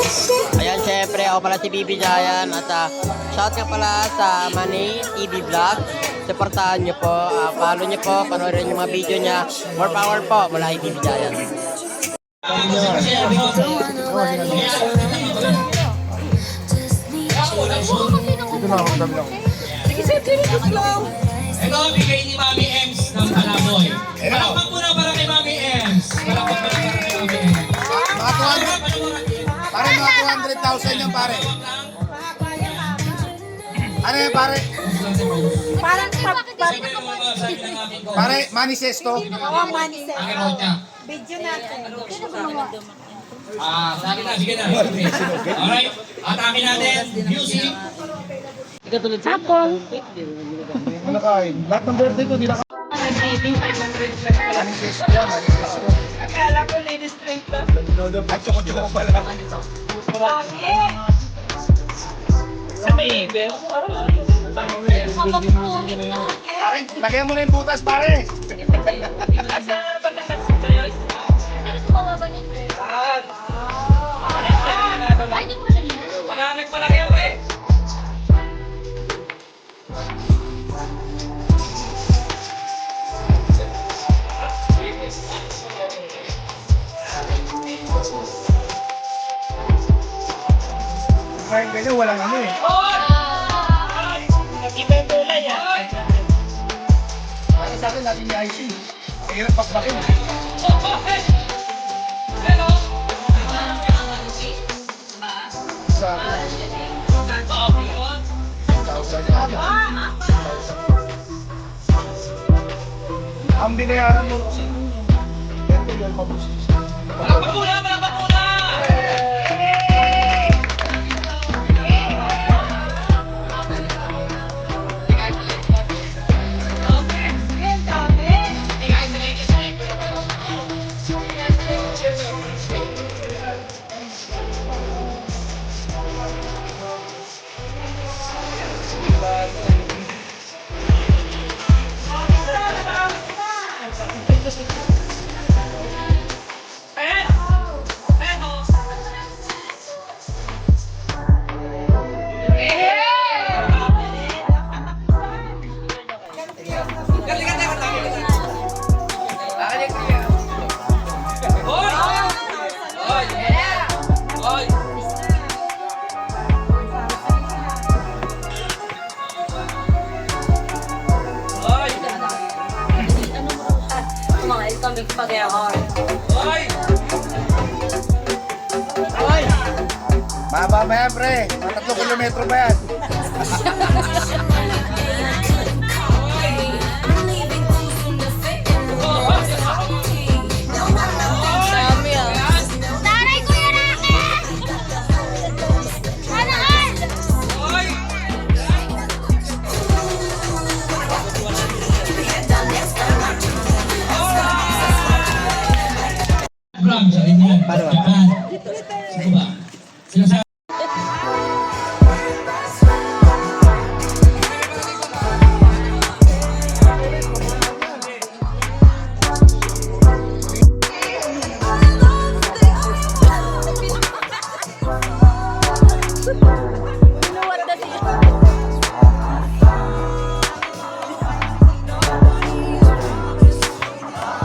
Ayan, syempre, ako pala si Bibi Jayan at shout nga pala sa Manny TV Vlog. Supportahan nyo po, follow nyo po, panoorin yung mga video niya. More power po mula kay Bibi Jayan. Ito, bigay ni Mami Ems ng Palaboy. Palakpak muna para kay Mami Ems. Palakpak muna para kay Mami Ems. Pare, mga 200,000 yan, pare. Ano yan, pare? Parang Pare, manifesto. manifest. Video natin. Sa akin na, sige na. Alright, at akin natin, music. Ano kain? Lahat ng birthday ko, di na manifesto yan, manifesto. Akala ko ladies drink lang. At tsoko-tsoko pala. Sa may ibig. Pare, lagyan mo na yung butas, pare. Mananak pa lang yan, pre. Ngayon ganyan, walang ano eh. Nag-ibebula yan. Para sa akin, lagi ni IC. Mahirap pakbakin. Hello. Sa akin, 1,000 yan. Ang binayaran mo, ito yung mabusis. Palakpak muna, palakpak muna. Mix pa kaya hard. Baba ba yan, pre? Mga 3 kilometro ba yan? Taray ko yun akin! Sana all! Vlog sa inyo. Japan. Sino ba? Sino sa